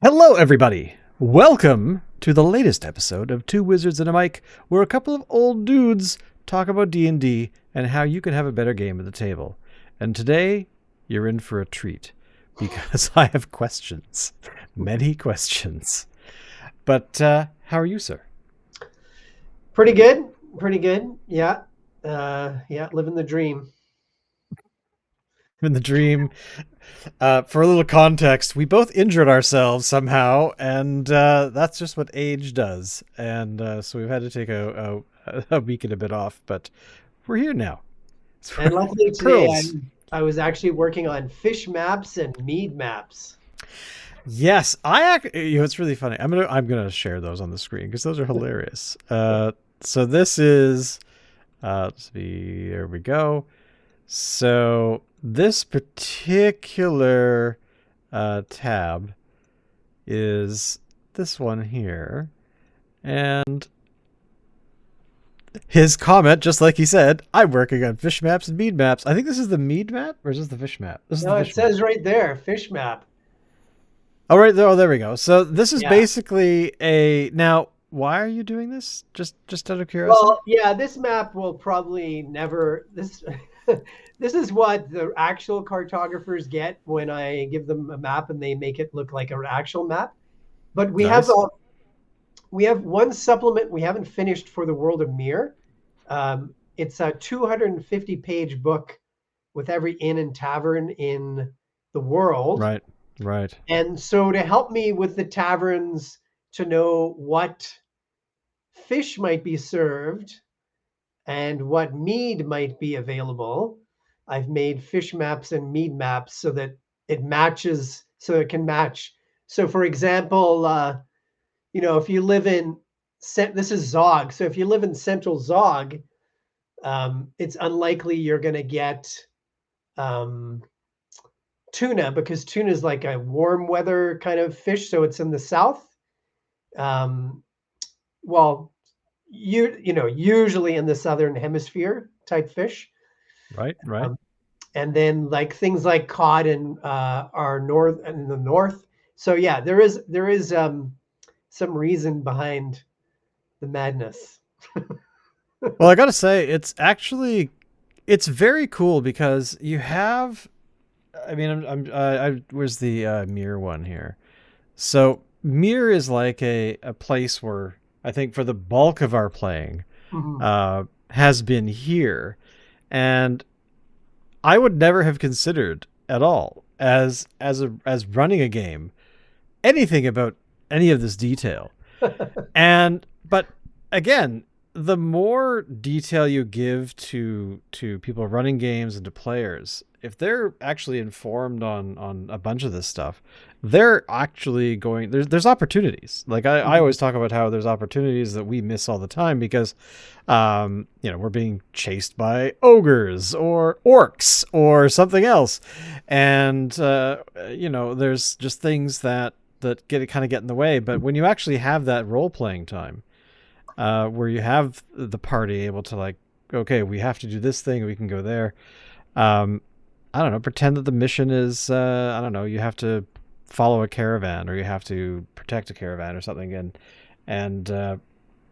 Hello, everybody. Welcome to the latest episode of Two Wizards and a Mic, where a couple of old dudes talk about D&D and how you can have a better game at the table. And today, you're in for a treat, because I have questions. Many questions. But how are you, sir? Pretty good. Pretty good. Yeah. Living the dream. In the dream. For a little context, we both injured ourselves somehow, and that's just what age does. And so we've had to take a week and a bit off, but we're here now. And luckily today Pearls. I was actually working on fish maps and mead maps. Yes, it's really funny. I'm gonna share those on the screen because those are hilarious. So this is let's see. There we go. So this particular tab is this one here. And his comment, just like he said, I'm working on fish maps and mead maps. I think this is the mead map, or is this the fish map? This is No, the it fish map. says right there, fish map. Oh, right there. Oh, there we go. So this is Yeah. basically now, why are you doing this? Just out of curiosity? Well, yeah, this map will probably never this this is what the actual cartographers get when I give them a map and they make it look like an actual map. But Nice. we have one supplement we haven't finished for the world of Mir. It's a 250-page book with every inn and tavern in the world. Right. Right. And so to help me with the taverns to know what fish might be served and what mead might be available, I've made fish maps and mead maps so that it matches, so it can match. So for example, if you live in this is Zog. So if you live in Central Zog, it's unlikely you're going to get um, tuna because tuna is like a warm weather kind of fish. So it's in the south. Um, well, usually in the southern hemisphere type fish. Right. Right. Um, and then like things like cod and are north in the north. So yeah, there is some reason behind the madness. Well, I gotta say, it's very cool because you have. I mean, where's the mirror one here? So Mir is like a place where I think for the bulk of our playing Mhm. has been here, and I would never have considered at all as running a game anything about any of this detail. And but again, the more detail you give to people running games and to players, if they're actually informed on a bunch of this stuff, they're actually going there's opportunities. Like I Mhm. always talk about how there's opportunities that we miss all the time because we're being chased by ogres or orcs or something else. And there's just things that get in the way. But when you actually have that role playing time, where you have the party able to like, okay, we have to do this thing, we can go there. Um, I don't know, pretend that the mission is, I don't know, you have to follow a caravan or you have to protect a caravan or something, and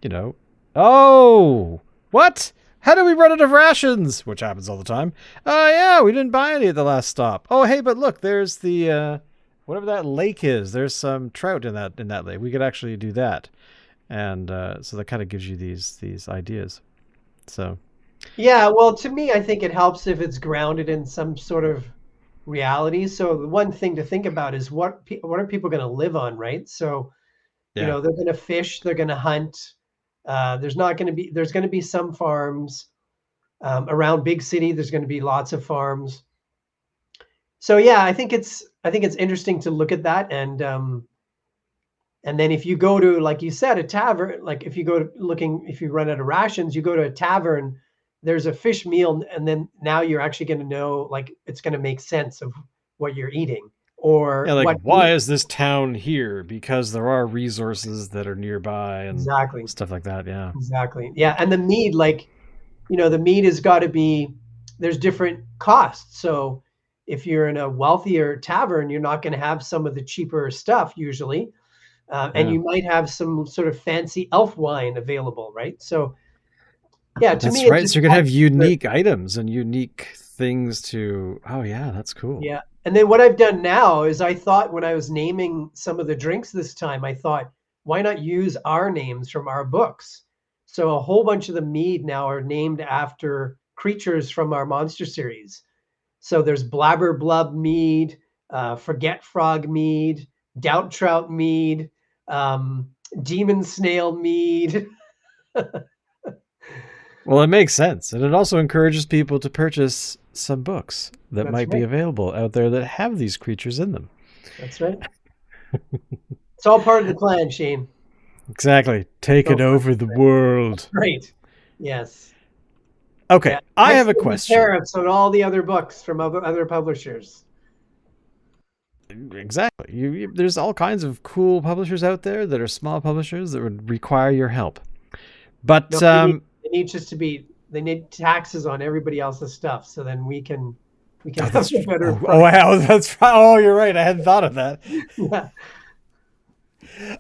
you know, oh, what? How do we run out of rations? Which happens all the time. Yeah, we didn't buy any at the last stop. Oh, hey, but look, there's the whatever that lake is. There's some trout in that lake. We could actually do that, and so that kind of gives you these ideas. So Yeah, well, to me, I think it helps if it's grounded in some sort of reality. So the one thing to think about is what are people going to live on, right? So, yeah, they're going to fish, they're going to hunt. There's going to be some farms around big city. There's going to be lots of farms. So yeah, I think it's interesting to look at that and then if you go to, like you said, a tavern, like if you run out of rations, you go to a tavern, there's a fish meal, and then now you're actually going to know, like it's going to make sense of what you're eating or yeah. Like, what why is this town here? Because there are resources that are nearby and exactly, stuff like that. Yeah, exactly. Yeah, and the mead, the mead has got to be there's different costs. So if you're in a wealthier tavern, you're not going to have some of the cheaper stuff usually. And Yeah. you might have some sort of fancy elf wine available, right? So, yeah, to That's me, it right. just So you're gonna have adds to it. unique items and unique things to. Oh yeah, that's cool. Yeah. And then what I've done now is I thought when I was naming some of the drinks this time, I thought, why not use our names from our books? So a whole bunch of the mead now are named after creatures from our monster series. So there's Blabber Blub mead, Forget Frog mead, Doubt Trout mead, um, Demon Snail mead. Well, it makes sense, and it also encourages people to purchase some books that That's might be right. available out there that have these creatures in them. That's right. It's all part of the plan, Shane. Exactly. It's all Taking part over the world. Right. Yes. Yeah. Okay, I Next have a will be question. tariffs on all the other books from other publishers. Exactly. There's all kinds of cool publishers out there that are small publishers that would require your help. No, But they need just to be they need taxes on everybody else's stuff, so then we can oh, have that's a better oh price. wow, that's right. Oh, you're right. I hadn't thought of that. Yeah,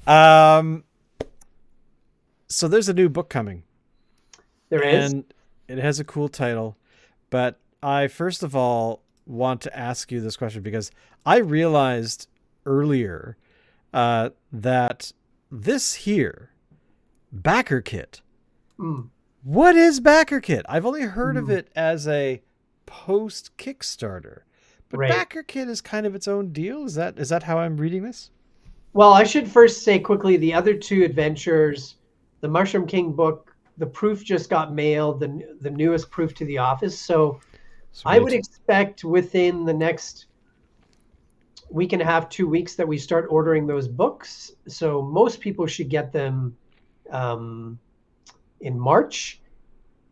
Um, so there's a new book coming, there is. and it has a cool title. But I first of all want to ask you this question because I realized earlier that this here backer kit. Mm, What is backer kit? I've only heard of mm, it as a post Kickstarter, but right. backer kit is kind of its own deal. Is that how I'm reading this? Well, I should first say quickly the other two adventures, the Mushroom King book, the proof just got mailed, the newest proof to the office. So I would Sweet. expect within the next week and a half, 2 weeks that we start ordering those books. So most people should get them um, in March.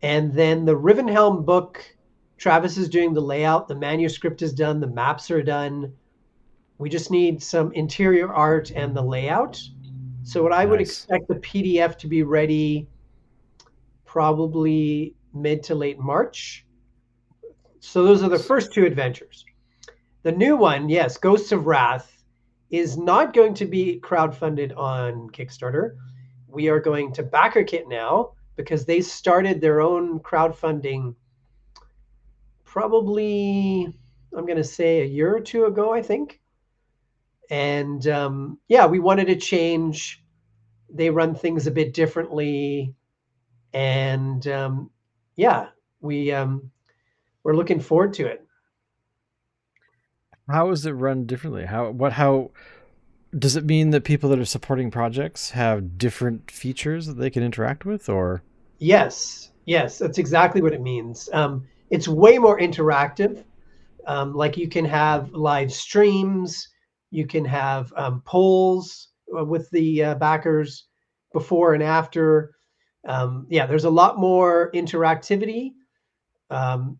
And then the Rivenhelm book, Travis is doing the layout. The manuscript is done. The maps are done. We just need some interior art and the layout. So what I would Nice. expect the PDF to be ready probably mid to late March. So those are the first two adventures. The new one, yes, Ghosts of Wrath, is not going to be crowdfunded on Kickstarter. We are going to BackerKit now because they started their own crowdfunding probably, I'm going to say, a year or two ago, I think. And yeah, we wanted to change. They run things a bit differently. And yeah, we, we're looking forward to it. How is it run differently? How does it mean that people that are supporting projects have different features that they can interact with or Yes, yes, that's exactly what it means. It's way more interactive. Like you can have live streams, you can have polls with the backers before and after. Yeah, there's a lot more interactivity. Um,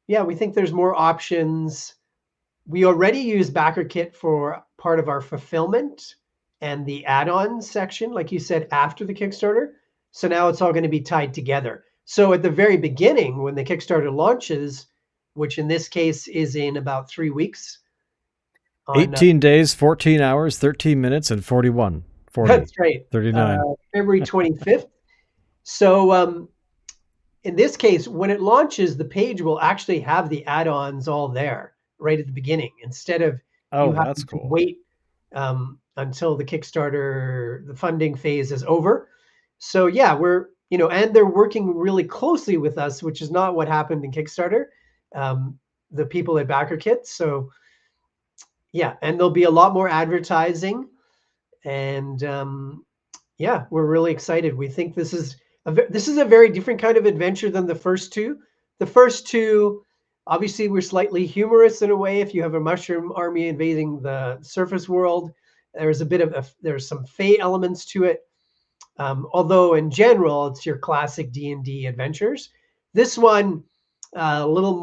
yeah, we think there's more options. We already use BackerKit for part of our fulfillment and the add-on section, like you said, after the Kickstarter. So now it's all going to be tied together. So at the very beginning, when the Kickstarter launches, which in this case is in about 3 weeks, on 18 days, 14 hours, 13 minutes and 41, 40, that's right, 39. February 25th. So in this case, when it launches, the page will actually have the add-ons all there right at the beginning, instead of you Oh, that's having to cool. wait until the Kickstarter, the funding phase is over. So yeah, we're, and they're working really closely with us, which is not what happened in Kickstarter. Um, the people at BackerKit. So yeah, and there'll be a lot more advertising, and yeah, we're really excited. We think this is a very different kind of adventure than the first two. The first two, obviously, were slightly humorous in a way. If you have a mushroom army invading the surface world, there's a bit of there's some Fey elements to it. Although in general, it's your classic D&D adventures. This one, a little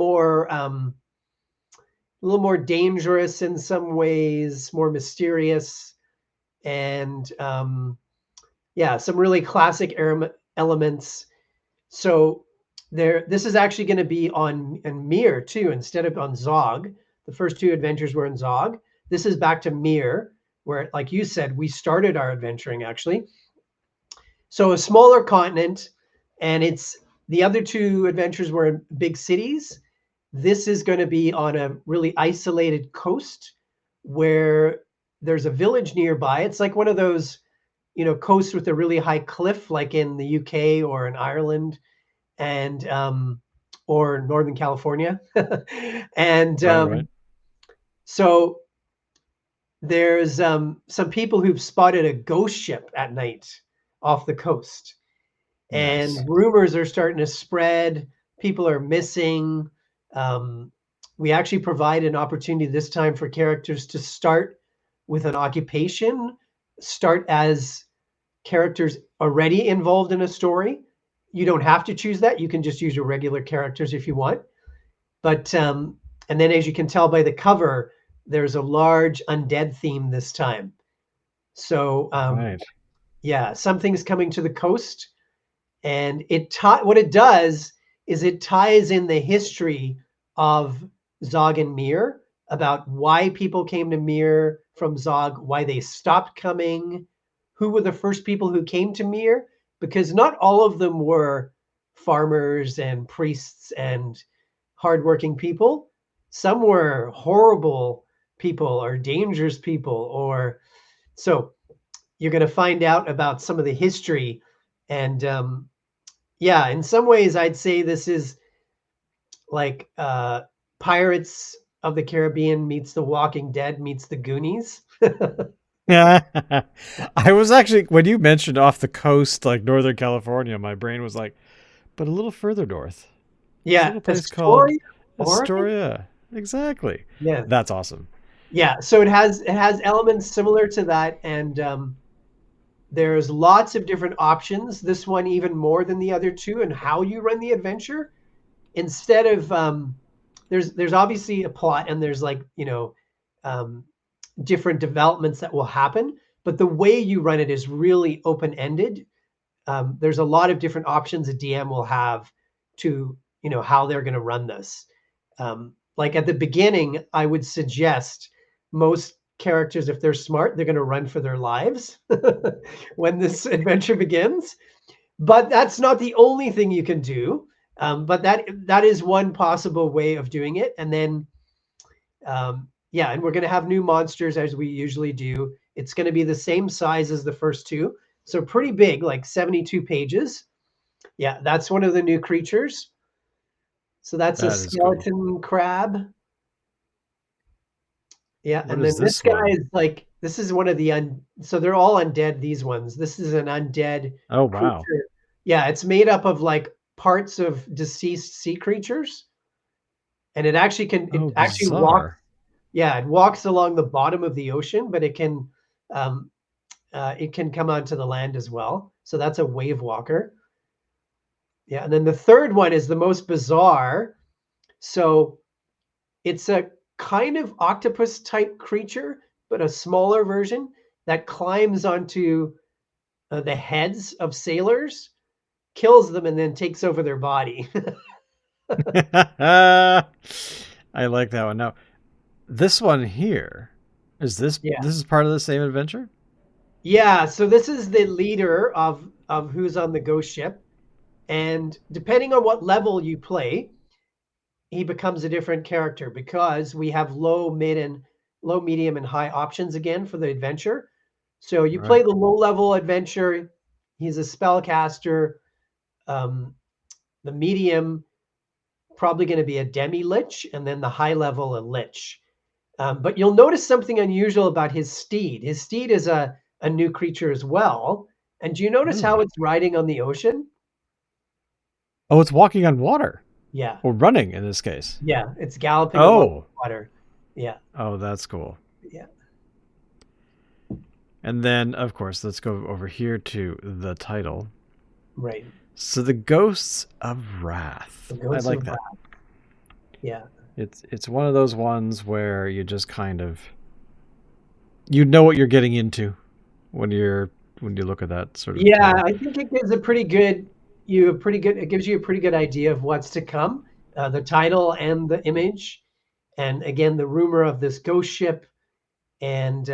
more dangerous in some ways, more mysterious, and yeah, some really classic elements. So this is actually going to be on Mir too, instead of on Zog. The first two adventures were in Zog. This is back to Mir, where, like you said, we started our adventuring actually. So a smaller continent, and it's the other two adventures were in big cities. This is going to be on a really isolated coast where there's a village nearby. It's like one of those, coasts with a really high cliff, like in the UK or in Ireland, and or Northern California. And Right, right. so there's some people who've spotted a ghost ship at night off the coast, and Nice. rumors are starting to spread. People are missing. Um, we actually provide an opportunity this time for characters to start with an occupation, start as characters already involved in a story. You don't have to choose that. You can just use your regular characters if you want. But and then, as you can tell by the cover, there's a large undead theme this time. So Right. yeah, something's coming to the coast, and what it does is it ties in the history of Zog and Mir, about why people came to Mir from Zog, why they stopped coming, who were the first people who came to Mir, because not all of them were farmers and priests and hardworking people. Some were horrible people or dangerous people, or so you're going to find out about some of the history. And yeah, in some ways, I'd say this is like Pirates of the Caribbean meets The Walking Dead meets The Goonies. Yeah. I was actually, when you mentioned off the coast, like Northern California, my brain was like, but a little further north. There's a Yeah, little place called Astoria, Oregon. Astoria. Exactly. Yeah, That's awesome. yeah. So it has elements similar to that, and there's lots of different options. This one even more than the other two, and how you run the adventure. Instead of there's obviously a plot, and there's like um, different developments that will happen, but the way you run it is really open ended. There's a lot of different options a DM will have to how they're going to run this. Like at the beginning, I would suggest most characters, if they're smart, they're going to run for their lives when this adventure begins. But that's not the only thing you can do. But that is one possible way of doing it. And then yeah, and we're going to have new monsters as we usually do. It's going to be the same size as the first two, so pretty big, like 72 pages. Yeah, that's one of the new creatures. So that's a That is cool. skeleton crab. Yeah, What and then is this this guy one? is like, this is one of the so they're all undead, these ones. This is an undead Oh, wow. creature. Yeah, it's made up of like parts of deceased sea creatures, and Oh, it actually walks. bizarre. Yeah, it walks along the bottom of the ocean, but um, it can come onto the land as well. So that's a wave walker. Yeah, and then the third one is the most bizarre. So it's a kind of octopus type creature, but a smaller version that climbs onto the heads of sailors, kills them, and then takes over their body. I like that one. Now, this one here, Yeah. this is part of the same adventure? Yeah, so this is the leader of who's on the ghost ship, and depending on what level you play, he becomes a different character because we have low, medium, and high options again for the adventure. So you play Right. the low level adventure. He's a spellcaster. Um, the medium probably going to be a demi lich, and then the high level a lich. But you'll notice something unusual about his steed. His steed is a new creature as well. And do you notice how Really? it's riding on the ocean? Oh, it's walking on water. Yeah, Or running in this case. yeah, it's galloping along Oh. the water. Yeah, Oh, that's cool. yeah, And then, of course, let's go over here to the title. right. So, the Ghosts of Wrath. The I ghosts like of that. Wrath. Yeah. It's one of those ones where you just kind of you know what you're getting into when you look at that sort of Yeah, title. I think it gives it gives you a pretty good idea of what's to come, the title and the image. and again the rumor of this ghost ship, and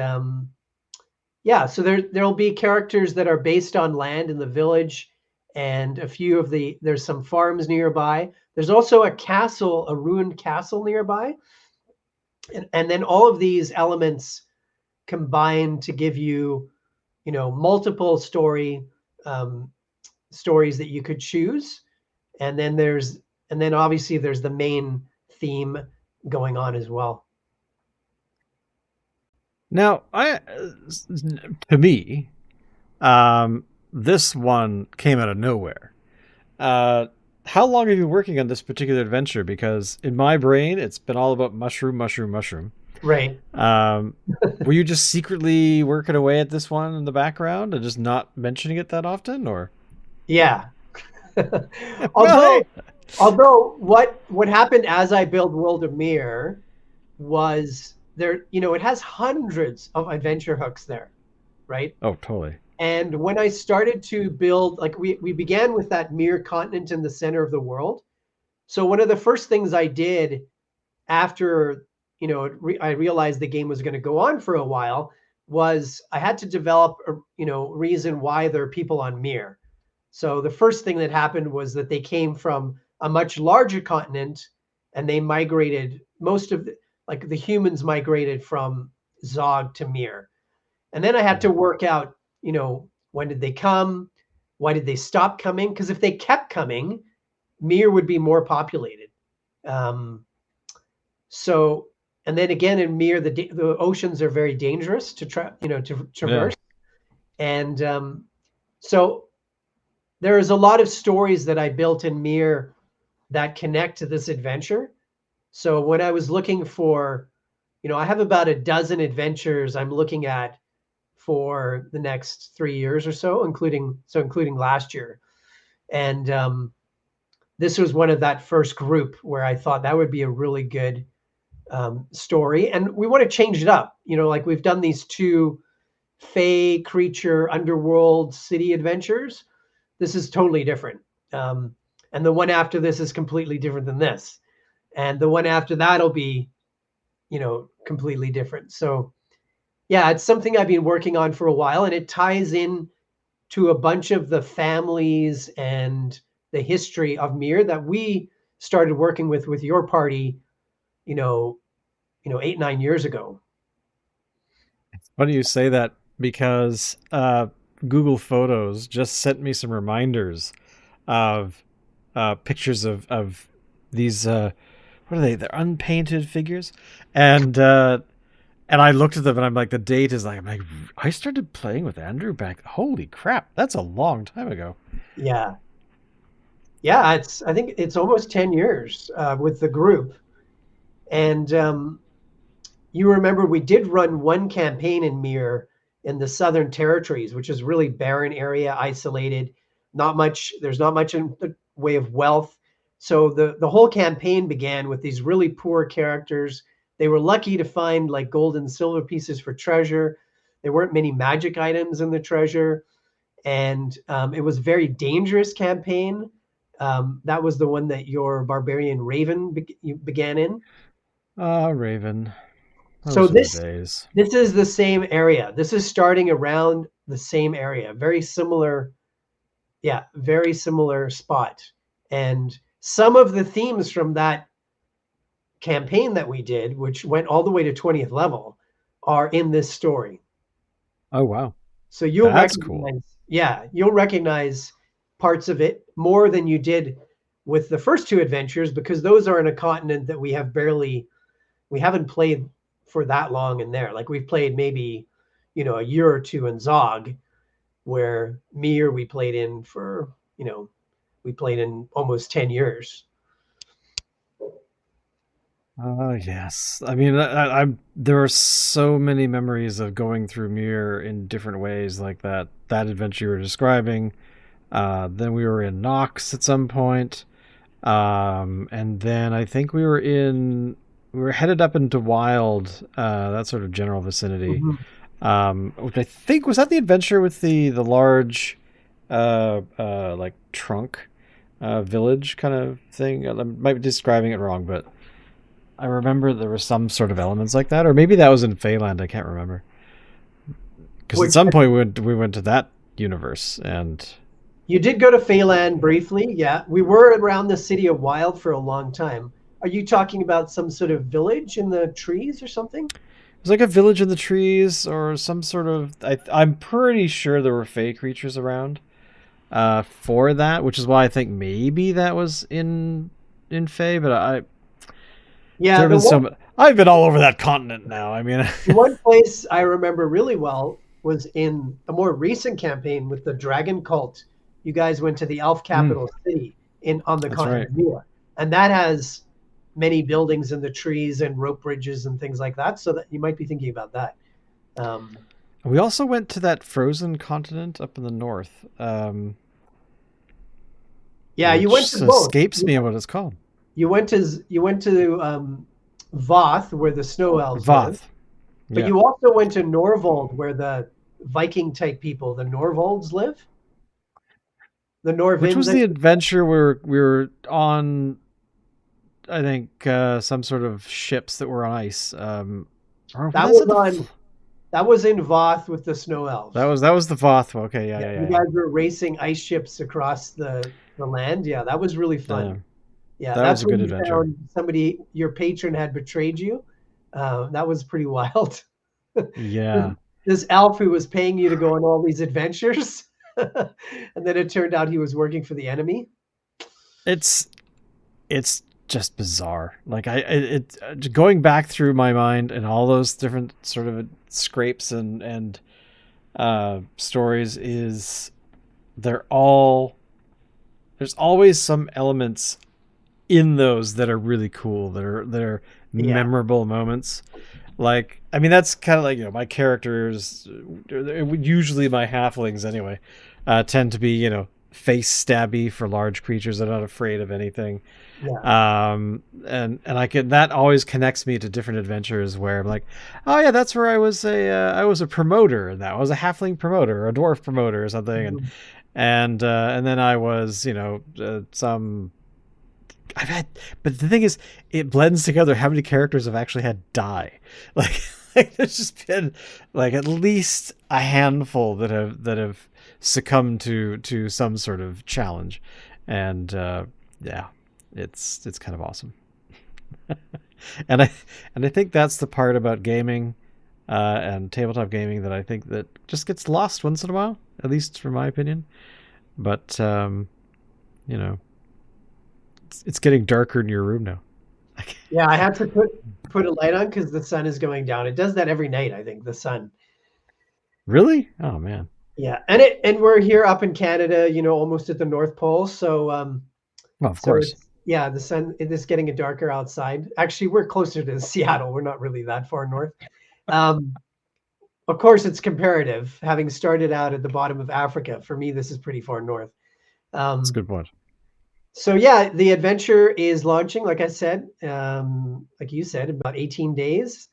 yeah, so there'll be characters that are based on land in the village, and a few of the there's some farms nearby. There's also a castle, a ruined castle nearby, and then all of these elements combine to give you, multiple um, stories that you could choose, and then obviously there's the main theme going on as well. Now, to me, um, this one came out of nowhere. Uh, how long have you been working on this particular adventure? Because in my brain, it's been all about mushroom, mushroom, mushroom. Right. Um, were you just secretly working away at this one in the background and just not mentioning it that often, or? Yeah. Well, although although what happened as I built World of Mir was there, it has hundreds of adventure hooks there, right? oh, totally. And when I started to build, like we began with that Mir continent in the center of the world. So one of the first things I did after, I realized the game was going to go on for a while, was I had to develop a, reason why there are people on Mir. So the first thing that happened was that they came from a much larger continent, and they migrated, most of the, like the humans migrated from Zog to Mir. And then I had to work out, when did they come? Why did they stop coming? Because if they kept coming, Mir would be more populated. Um, so, and then again in Mir, the oceans are very dangerous to Yeah. traverse, and so there is a lot of stories that I built in Mir that connect to this adventure. So when I was looking for, I have about a dozen adventures I'm looking at for the next 3 years or so, including last year, and this was one of that first group where I thought that would be a really good story, and we want to change it up. Like we've done these two Fey creature underworld city adventures. This is totally different. Um, and the one after this is completely different than this. And the one after that'll be, completely different. So, yeah, it's something I've been working on for a while, and it ties in to a bunch of the families and the history of Mir that we started working with your party, you know, 8, 9 years ago. Funny you say that because Google Photos just sent me some reminders of pictures of these. What are they? They're unpainted figures, and I looked at them and I'm like, the date is like, I'm like, I started playing with Andrew back. Holy crap, that's a long time ago. Yeah. Yeah, I think it's almost 10 years with the group. And you remember we did run one campaign in Mir in the Southern Territories, which is really barren area, isolated, there's not much in the way of wealth. So the whole campaign began with these really poor characters. They were lucky to find like gold and silver pieces for treasure. There weren't many magic items in the treasure, and it was a very dangerous campaign. That was the one that your barbarian Raven began in. Ah, Raven. So Those are the this days. this is the same area. This is starting around the same area. Very similar, yeah, very similar spot. And some of the themes from that campaign that we did, which went all the way to 20th level, are in this story. Oh wow, So that's cool. you'll recognize parts of it more than you did with the first two adventures, because those are in a continent that we haven't played for that long in there. Like we've played maybe, a year or two in Zog, where Mir we played in for, we played in almost 10 years. Oh yes, I mean, I'm there are so many memories of going through Mir in different ways, like that adventure you were describing. Then we were in Nox at some point. And then I think we were headed up into Wild, that sort of general vicinity. Mhm. Which I think was that the adventure with the large, like trunk, village kind of thing. I might be describing it wrong, but I remember there were some sort of elements like that, or maybe that was in Feyland. I can't remember because at Which some point we went to that universe, and you did go to Phelan briefly. Yeah, we were around the city of Wild for a long time. Are you talking about some sort of village in the trees or something? it was like a village in the trees or some sort of. I'm pretty sure there were fey creatures around for that, which is why I think maybe that was in Fey. But Yeah, there have been so many. I've been all over that continent now. I mean, the one place I remember really well was in a more recent campaign with the Dragon Cult. You guys went to the Elf mm, capital city in on the that's continent right. of Mila, and that has many buildings in the trees and rope bridges and things like that. So that you might be thinking about that. Um, We also went to that frozen continent up in the north, yeah, you went to which both. escapes me what it's called. You went to Voth, where the snow elves live, Voth. but Yeah. you also went to Norvold, where the Viking type people, the Norvolds, live. The Which Norvins. was the adventure where we were on, I think, some sort of ships that were on ice. Or was That that was the. on. That was in Voth with the snow elves. That was the Voth. Okay, yeah, Yeah, yeah, you yeah, yeah. guys were racing ice ships across the land. Yeah, that was really fun. Damn, Yeah, that was that's a when good you adventure. found somebody, your patron had betrayed you. That was pretty wild. this, Yeah, this elf who was paying you to go on all these adventures, and then it turned out he was working for the enemy. it's it's just bizarre. Like going back through my mind and all those different sort of scrapes and stories is they're all there's always some elements in those that are really cool that are Yeah, memorable moments. Like, I mean, that's kind of like, my characters, usually my halflings anyway, tend to be, face stabby for large creatures. They're not afraid of anything. yeah, And I can that always connects me to different adventures where I'm like, oh yeah, that's where I was a promoter, and that was a halfling promoter or a dwarf promoter or something, and mhm, and then I was, some I've had, but the thing is, it blends together how many characters have actually had die. Like, like there's just been like at least a handful that have succumbed to some sort of challenge, and yeah, it's kind of awesome. and I and I think that's the part about gaming and tabletop gaming that I think that just gets lost once in a while, at least from my opinion. But you know, it's getting darker in your room now. yeah. I had to put a light on because the sun is going down. It does that every night. I think the sun. Really? Oh man. Yeah, and we're here up in Canada, almost at the North Pole. So Well, of so course. it's yeah, the sun it is getting darker outside. Actually, we're closer to Seattle. We're not really that far north. Um, of course, it's comparative. Having started out at the bottom of Africa, for me, this is pretty far north. That's a Um, good point. so yeah, the adventure is launching, like I said, like you said, in about 18 days.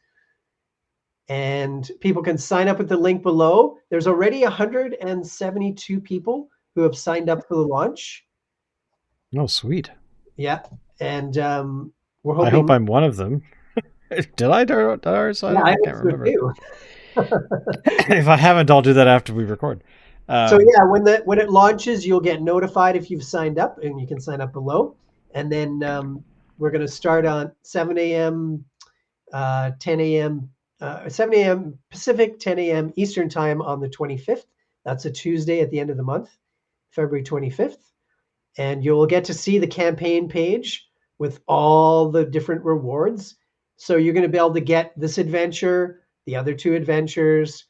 And people can sign up at the link below. There's already 172 people who have signed up for the launch. Oh, sweet. Yeah, and we're I hope hoping. I'm one of them. Did I sign Yeah, up? I I hope can't so remember. too. If I haven't, I'll do that after we record. So Um, yeah, when it launches, you'll get notified if you've signed up, and you can sign up below. And then we're going to start on 7 a.m., 10 a.m., 7 a.m. Pacific, 10 a.m. Eastern time on the 25th. That's a Tuesday at the end of the month, February 25th. And you'll get to see the campaign page with all the different rewards. So you're going to be able to get this adventure, the other two adventures,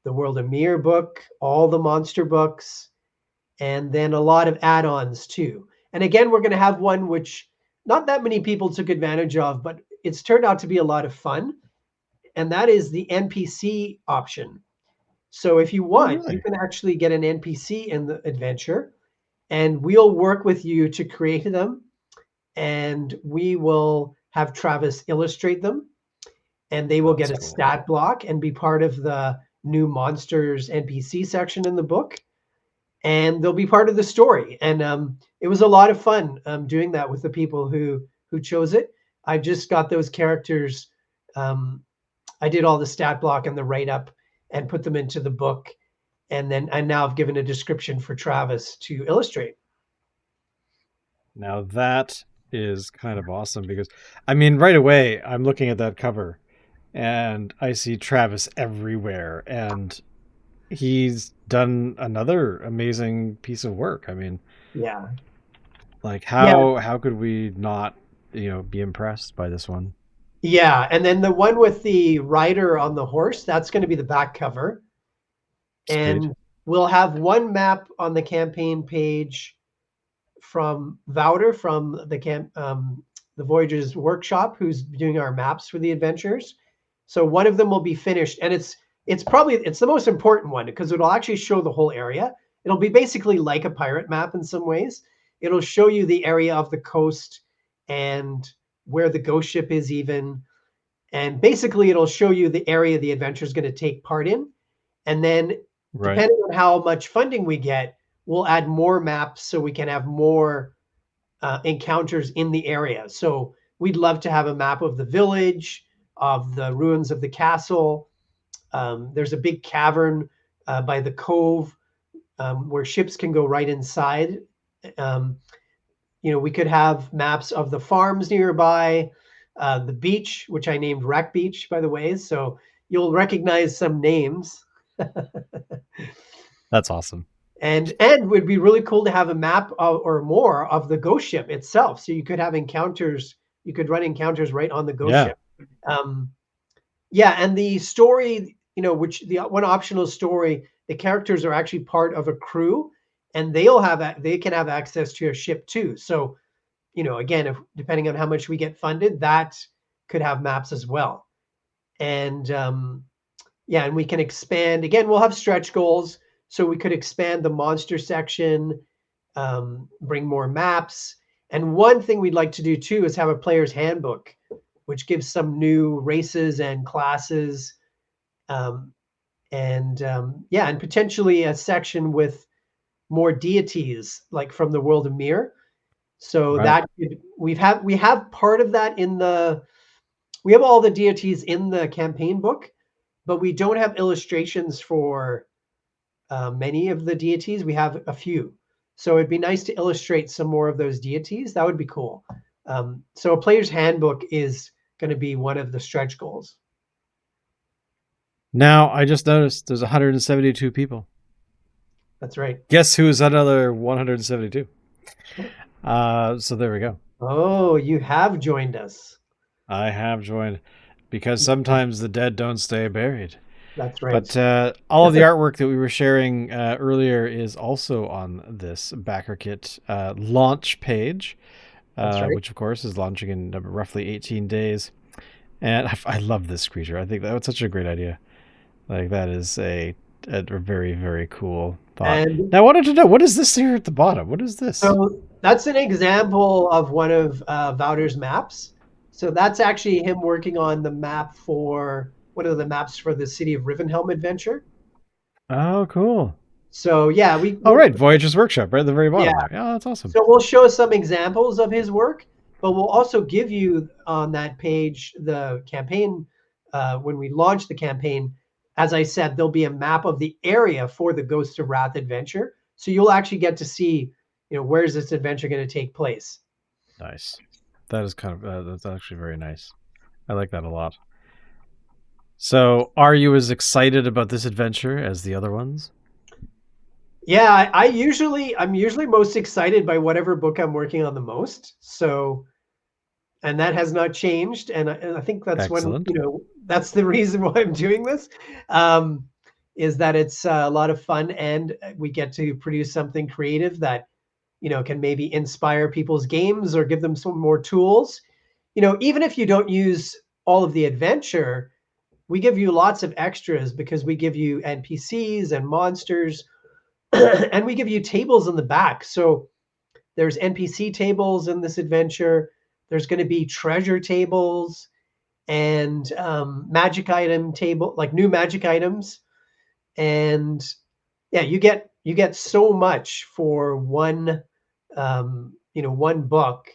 the World of Mir book, all the monster books, and then a lot of add-ons too. And again, we're going to have one which not that many people took advantage of, but it's turned out to be a lot of fun, and that is the NPC option. So if you oh, want, you really? can actually get an NPC in the adventure, and we'll work with you to create them, and we will have Travis illustrate them, and they will Oh, get that's a cool. stat block and be part of the new monsters NPC section in the book, and they'll be part of the story. And it was a lot of fun doing that with the people who chose it. I just got those characters. Um, I did all the stat block and the write up and put them into the book. And then I now have given a description for Travis to illustrate. Now that is kind of awesome because, I mean, right away I'm looking at that cover and I see Travis everywhere, and he's done another amazing piece of work. I mean, Yeah. like Yeah. how could we not, be impressed by this one? Yeah. And then the one with the rider on the horse, that's going to be the back cover. Sweet. And we'll have one map on the campaign page from Vouter from the Voyages Workshop, who's doing our maps for the adventures. So one of them will be finished, and it's the most important one because it'll actually show the whole area. It'll be basically like a pirate map in some ways. It'll show you the area of the coast and where the ghost ship is even, and basically it'll show you the area the adventure is going to take part in. And then Right. depending on how much funding we get, we'll add more maps so we can have more encounters in the area. So we'd love to have a map of the village, of the ruins of the castle. There's a big cavern by the cove where ships can go right inside. Um, we could have maps of the farms nearby, the beach, which I named Wreck Beach, by the way. So you'll recognize some names. That's awesome. And it would be really cool to have a map or more of the ghost ship itself. So you could have encounters, you could run encounters right on the ghost Yeah. ship. Um, yeah, and the story, which the one optional story, the characters are actually part of a crew, and they can have access to a ship too. So again, if depending on how much we get funded, that could have maps as well. And yeah, and we can expand. Again, we'll have stretch goals, so we could expand the monster section, bring more maps. And one thing we'd like to do too is have a player's handbook, which gives some new races and classes, um, and yeah, and potentially a section with more deities, like from the world of Mir. So Right. we have part of that in the we have all the deities in the campaign book, but we don't have illustrations for many of the deities. We have a few. So it'd be nice to illustrate some more of those deities. That would be cool. So a player's handbook is going to be one of the stretch goals. Now I just noticed there's 172 people. That's right. Guess who's another 172? So there we go. Oh, you have joined us. I have joined because sometimes the dead don't stay buried. That's right. But all of the artwork that we were sharing earlier is also on this backer kit launch page, That's right. which of course is launching in roughly 18 days. And I love this creature. I think that was such a great idea. Like that is a very, very cool thought. And Now I wanted to know, what is this here at the bottom? What is this? so that's an example of one of Wouter's maps. So that's actually him working on the map for one of the maps for the City of Rivenhelm adventure. Oh, cool. So yeah, Oh, right, Voyager's Workshop, right at the very yeah. bottom there. Yeah, that's awesome. So we'll show some examples of his work, but we'll also give you on that page the campaign when we launch the campaign. As I said, there'll be a map of the area for the Ghosts of Wrath adventure, so you'll actually get to see, where's this adventure going to take place. Nice. That is kind of that's actually very nice. I like that a lot. So, are you as excited about this adventure as the other ones? Yeah, I'm usually most excited by whatever book I'm working on the most. So, and that has not changed. And I think that's Excellent. that's the reason why I'm doing this, um, is that it's a lot of fun and we get to produce something creative that can maybe inspire people's games or give them some more tools. Even if you don't use all of the adventure, we give you lots of extras because we give you NPCs and monsters and we give you tables in the back. So there's NPC tables in this adventure. There's going to be treasure tables and magic item table, like new magic items. And yeah, you get so much for one book.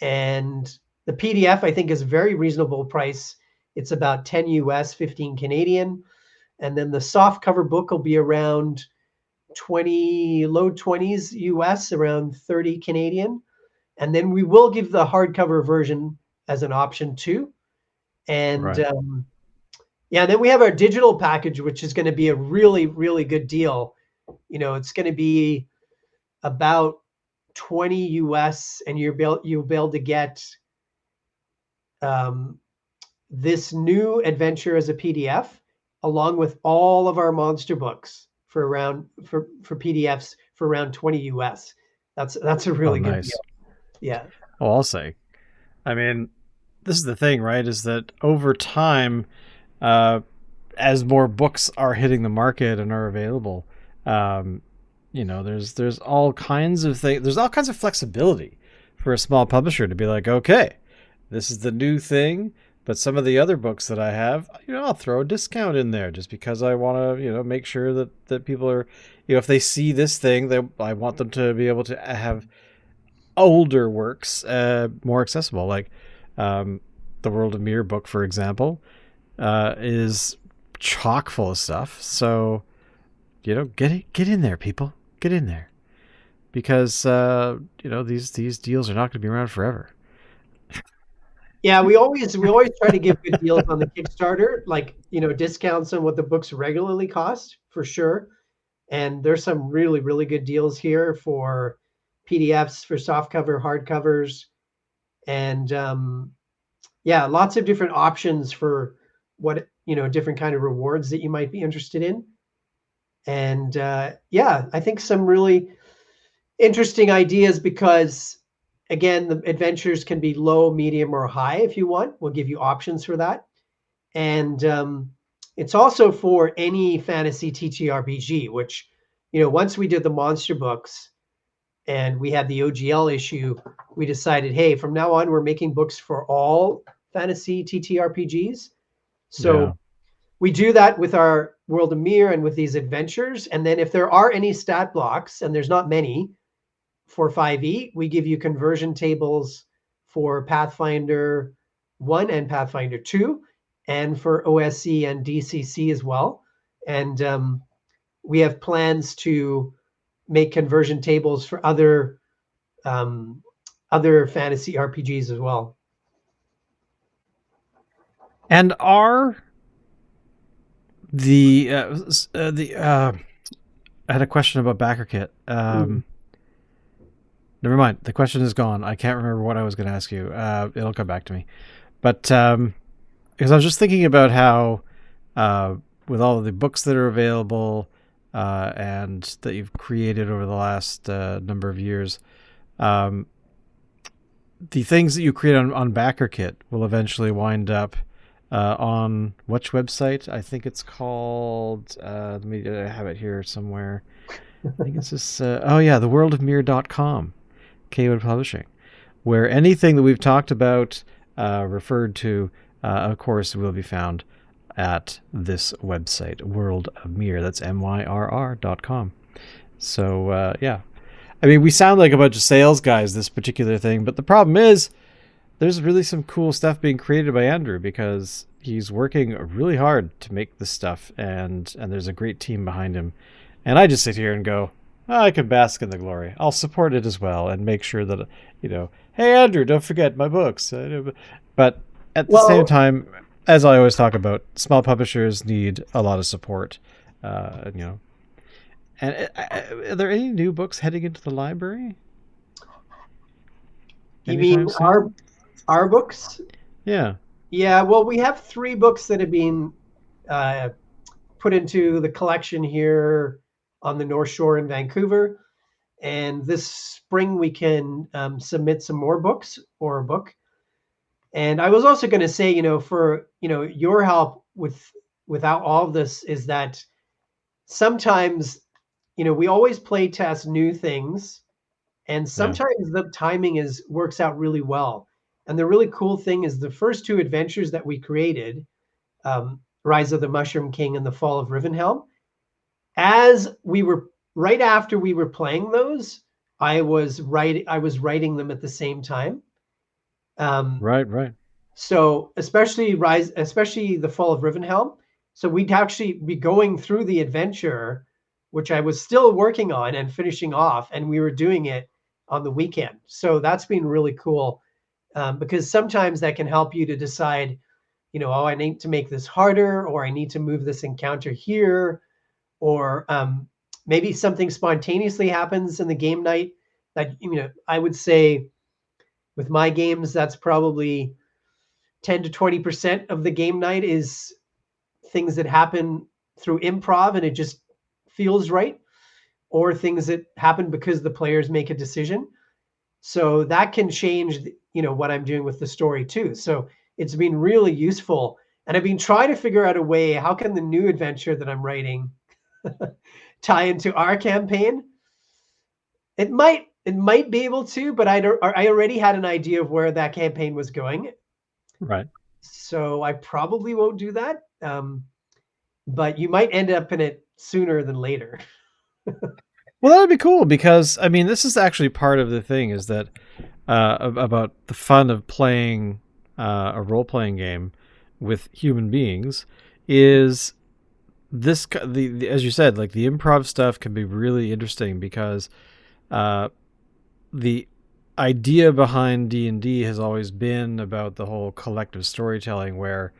And The PDF I think is a very reasonable price. It's about 10 US, 15 Canadian. And then the soft cover book will be around 20, low 20s US, around 30 Canadian. And then we will give the hardcover version as an option too. And Right. yeah, and then we have our digital package, which is going to be a really, really good deal. It's going to be about 20 US, and you'll be able to get um, this new adventure as a PDF, along with all of our monster books for PDFs for around 20 US. That's a Oh, really good nice. deal. Yeah. Oh, I'll say. I mean, this is the thing, right? Is that over time, uh, as more books are hitting the market and are available, um, there's all kinds of things. There's all kinds of flexibility for a small publisher to be like, okay, this is the new thing, but some of the other books that I have, I'll throw a discount in there just because I want to, make sure that people are, if they see this thing, I want them to be able to have older works more accessible. Like the World of Mirror book, for example, is chock full of stuff. So get in there, people, get in there, because these deals are not going to be around forever. Yeah, we always try to give good deals on the Kickstarter, like, discounts on what the books regularly cost for sure. And there's some really, really good deals here for PDFs, for softcover, hardcovers, and yeah, lots of different options for what, different kind of rewards that you might be interested in. And yeah, I think some really interesting ideas because, again, the adventures can be low, medium, or high if you want. We'll give you options for that. And it's also for any fantasy TTRPG, which, once we did the monster books and we had the OGL issue, we decided, hey, from now on, we're making books for all fantasy TTRPGs. Yeah. So we do that with our World of Mir and with these adventures. And then if there are any stat blocks, and there's not many for 5e, we give you conversion tables for Pathfinder 1 and Pathfinder 2, and for OSC and DCC as well. And we have plans to make conversion tables for other fantasy RPGs as well. And are the I had a question about backer kit. Mm. Never mind. The question is gone. I can't remember what I was going to ask you. It'll come back to me. But because I was just thinking about how, with all of the books that are available and that you've created over the last number of years, um, the things that you create on BackerKit will eventually wind up on which website? I think it's called. Let me have it here somewhere. I think it's just. Oh yeah, theworldofmere.com, Cawood Publishing, where anything that we've talked about, referred to, of course, will be found at this website, World of Mir. That's myrr.com. So yeah, I mean, we sound like a bunch of sales guys this particular thing, but the problem is there's really some cool stuff being created by Andrew because he's working really hard to make this stuff, and there's a great team behind him. And I just sit here and go, oh, I can bask in the glory. I'll support it as well and make sure that, hey, Andrew, don't forget my books. But at the same Well, time, as I always talk about, small publishers need a lot of support. And, and are there any new books heading into the library you mean anytime our soon? our books? Yeah. Yeah, well, we have 3 books that have been uh, put into the collection here on the North Shore in Vancouver. And this spring, we can submit some more books or a book. And I was also going to say, for your help without all of this is that sometimes, we always play test new things, and Yeah. sometimes the timing works out really well. And the really cool thing is the first 2 adventures that we created, Rise of the Mushroom King and the Fall of Rivenhelm, as we were right after we were playing those, I was writing them at the same time. Um, Right, right. so especially the Fall of Rivenhelm. So we'd actually be going through the adventure, which I was still working on and finishing off, and we were doing it on the weekend. So that's been really cool, because sometimes that can help you to decide, oh, I need to make this harder, or I need to move this encounter here, or maybe something spontaneously happens in the game night that, I would say with my games, that's probably 10 to 20% of the game night is things that happen through improv and it just feels right, or things that happen because the players make a decision. So that can change, what I'm doing with the story too. So it's been really useful. And I've been trying to figure out a way, how can the new adventure that I'm writing tie into our campaign? It might be able to, but I already had an idea of where that campaign was going. Right. So I probably won't do that. But you might end up in it sooner than later. Well, that would be cool because I mean, this is actually part of the thing is that about the fun of playing a role playing game with human beings is the as you said, like the improv stuff can be really interesting because uh, the idea behind D&D has always been about the whole collective storytelling where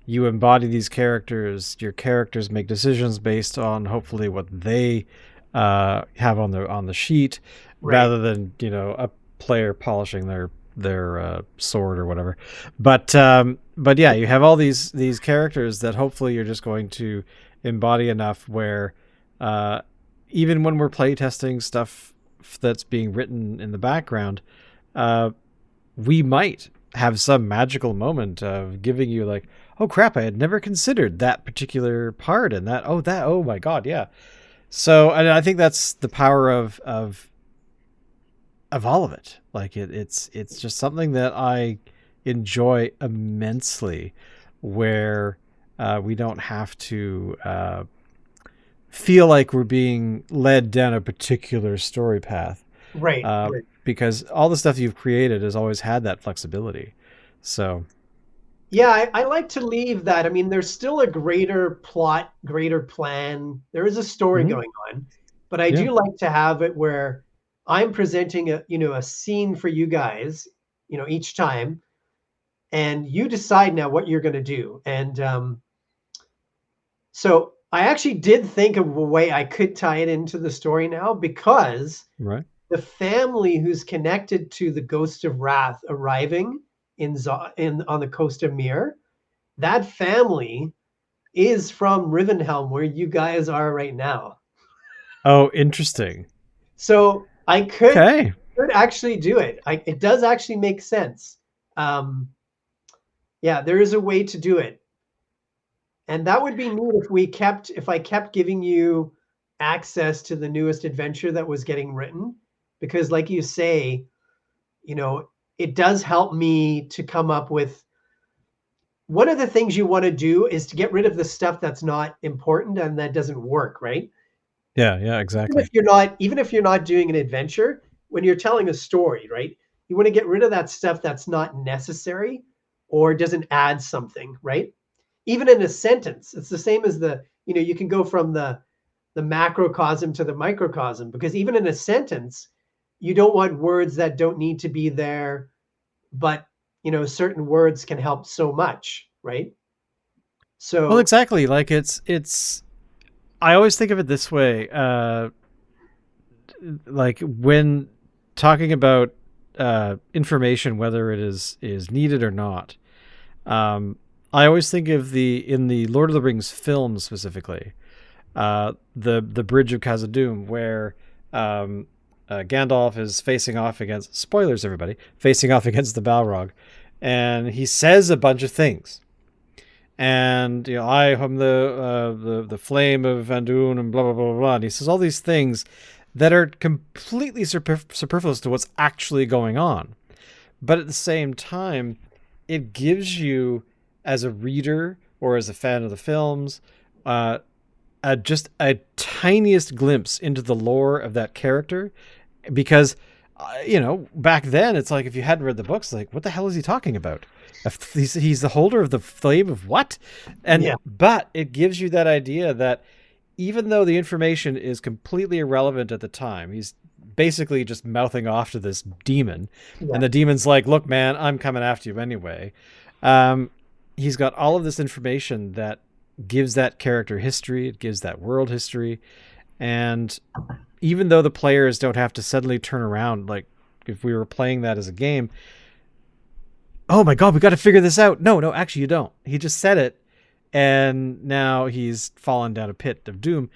you embody these characters. Your characters make decisions based on hopefully what they have on the sheet, Right. rather than a player polishing their sword or whatever. But yeah, you have all these characters that hopefully you're just going to embody enough where uh, even when we're playtesting stuff that's being written in the background, uh, we might have some magical moment of giving you like, oh crap, I had never considered that particular part and oh my god, yeah. So and I think that's the power of all of it. Like it's just something that I enjoy immensely, where we don't have to feel like we're being led down a particular story path, Right. Right. because all the stuff you've created has always had that flexibility. So Yeah, I like to leave that. I mean, there's still a greater plot, greater plan. There is a story mhm, going on, but I yeah. do like to have it where I'm presenting a scene for you guys, each time, and you decide now what you're going to do. And so I actually did think of a way I could tie it into the story now, because Right. the family who's connected to the Ghost of Wrath arriving in on the coast of Mir, that family is from Rivenhelm, where you guys are right now. Oh, interesting. So I Okay. could actually do it. It does actually make sense. Um, yeah, there is a way to do it, and that would be neat if I kept giving you access to the newest adventure that was getting written, because, like you say, you know, it does help me to come up with, one of the things you want to do is to get rid of the stuff that's not important and that doesn't work, right? Yeah, yeah, Even if exactly. you're not doing an adventure, when you're telling a story, right? You want to get rid of that stuff that's not necessary or doesn't add something, right? Even in a sentence, it's the same as you can go from the macrocosm to the microcosm, because even in a sentence, you don't want words that don't need to be there, but certain words can help so much, right? Well, So exactly. Like it's I always think of it this way. Like when talking about information, whether it is needed or not, um, I always think of in the Lord of the Rings film specifically, the Bridge of Khazad-dûm, where um, Gandalf is facing off against, spoilers everybody, facing off against the Balrog, and he says a bunch of things. And I am the flame of Vandun and blah blah blah blah. And he says all these things that are completely superfluous to what's actually going on. But at the same time, it gives you, as a reader or as a fan of the films, just a tiniest glimpse into the lore of that character, because back then it's like if you hadn't read the books, like what the hell is he talking about? If he's the holder of the flame of what? And Yeah, but it gives you that idea that even though the information is completely irrelevant at the time, he's basically just mouthing off to this demon, yeah, and the demon's like, "Look, man, I'm coming after you anyway." Um, he's got all of this information that gives that character history, it gives that world history, and even though the players don't have to suddenly turn around, like if we were playing that as a game, oh my god, we got to figure this out. No, no, actually, you don't. He just said it, and now he's fallen down a pit of doom.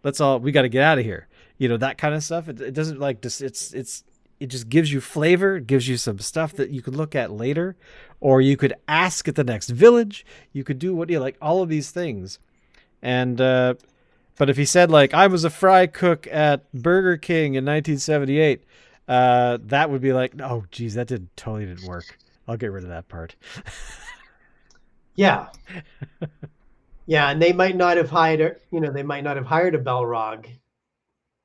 We got to get out of here. That kind of stuff. It doesn't like just it just gives you flavor. It gives you some stuff that you could look at later, or you could ask at the next village. You could do what you like. All of these things, and but if he said like I was a fry cook at Burger King in 1978, that would be like, oh geez, that totally didn't work. I'll get rid of that part. yeah, yeah. And they might not have hired, they might not have hired a Balrog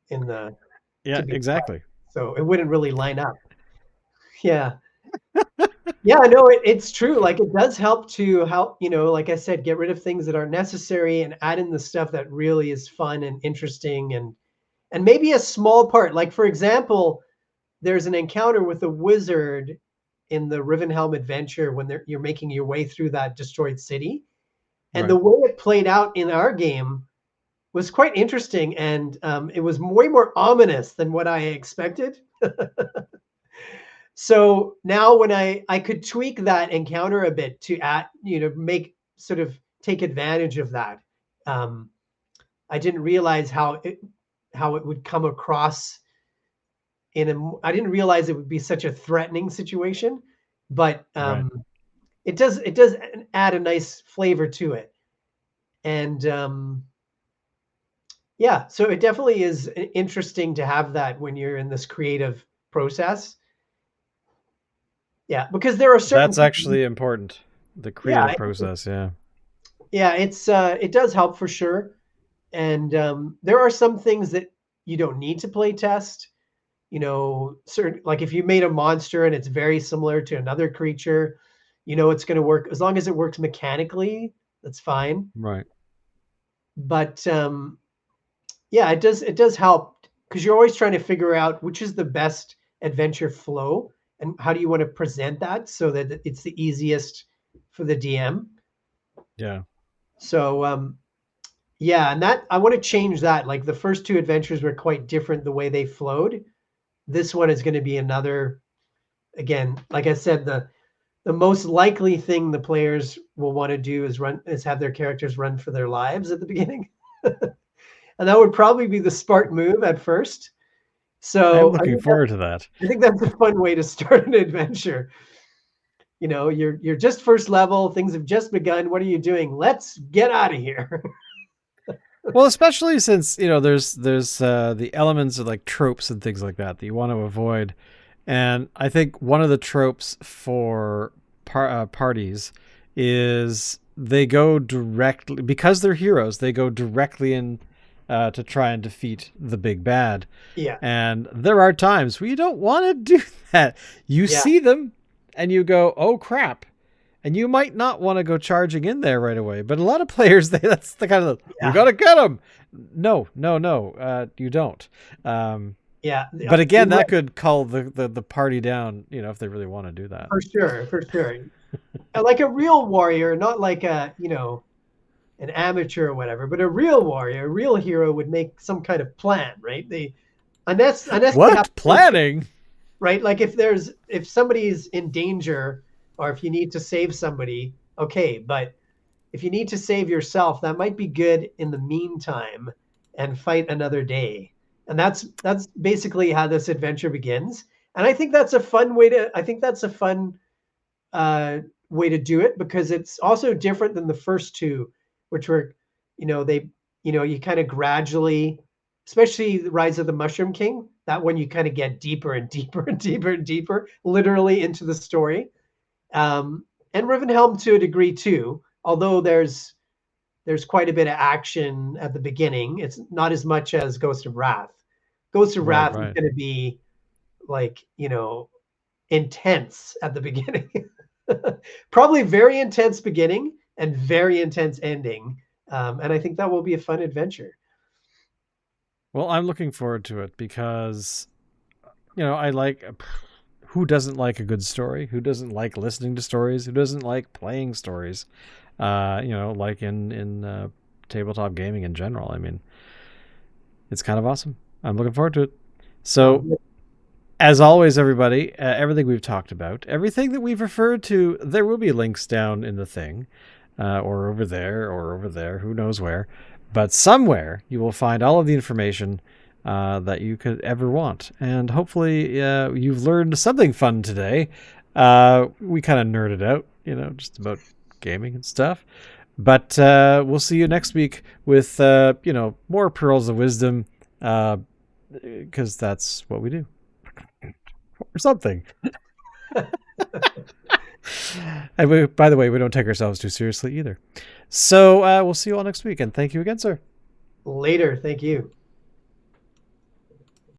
in the to Yeah, be exactly. so it wouldn't really line up. Yeah. Yeah, no, it's true. Like it does help, like I said, get rid of things that aren't necessary and add in the stuff that really is fun and interesting and maybe a small part. Like for example, there's an encounter with a wizard in the Rivenhelm adventure when you're making your way through that destroyed city. And the Right. way it played out in our game was quite interesting, and it was way more ominous than what I expected. So now when I could tweak that encounter a bit to add, make sort of take advantage of that. Um, I didn't realize how it would come across I didn't realize it would be such a threatening situation, but Right. it does add a nice flavor to it. And yeah, so it definitely is interesting to have that when you're in this creative process. Yeah, because there are certain That's things. actually important. The Yeah, creative process, yeah. yeah, it does help for sure. And there are some things that you don't need to play test. Certain like if you made a monster and it's very similar to another creature, it's going to work as long as it works mechanically. That's fine. Right. But yeah, it does help because you're always trying to figure out which is the best adventure flow and how do you want to present that so that it's the easiest for the DM. Yeah. So yeah, and that I want to change that. Like the first two adventures were quite different the way they flowed. This one is going to be another again, like I said, the most likely thing the players will want to do is have their characters run for their lives at the beginning. And that would probably be the smart move at first. I'm So looking forward to that. I think that's a fun way to start an adventure. You're just first level, things have just begun. What are you doing? Let's get out of here. Well, especially since, there's the elements of like tropes and things like that you want to avoid. And I think one of the tropes for parties is they go directly because they're heroes. They go directly in to try and defeat the big bad. Yeah, And there are times where you don't want to do that. You yeah, see them and you go, "Oh crap." And you might not want to go charging in there right away, but a lot of players, that's the kind of, we yeah, got to get them. No, no, no, you don't. Um, yeah. but again, You're right, that could cull the party down, if they really want to do that. for sure, for sure. Like a real warrior, not like an amateur or whatever, but a real warrior, a real hero would make some kind of plan, right? Unless they have What planning? right? Like if somebody's in danger or if you need to save somebody, okay, but if you need to save yourself, that might be good in the meantime and fight another day. And that's basically how this adventure begins. And I think that's a fun uh, way to do it because it's also different than the first two, which were, they, you kind of gradually, especially the Rise of the Mushroom King, that one you kind of get deeper and deeper and deeper and deeper, literally into the story. And Rivenhelm to a degree too, although there's quite a bit of action at the beginning. It's not as much as Ghost of Wrath. Ghost of Right, Wrath is right. going to be like, intense at the beginning. Probably very intense beginning and very intense ending. And I think that will be a fun adventure. Well, I'm looking forward to it because I like. Who doesn't like a good story? Who doesn't like listening to stories? Who doesn't like playing stories? Like in tabletop gaming in general. I mean, it's kind of awesome. I'm looking forward to it. Sounds So, good. as always, everybody, everything we've talked about, everything that we've referred to, there will be links down in the thing, or over there, who knows where. But somewhere you will find all of the information that you could ever want. And hopefully, you've learned something fun today. We kind of nerded out, just about gaming and stuff. But we'll see you next week with, more pearls of wisdom, because that's what we do or something. And by the way, we don't take ourselves too seriously either. So we'll see you all next week. And thank you again, sir. Later. Thank you.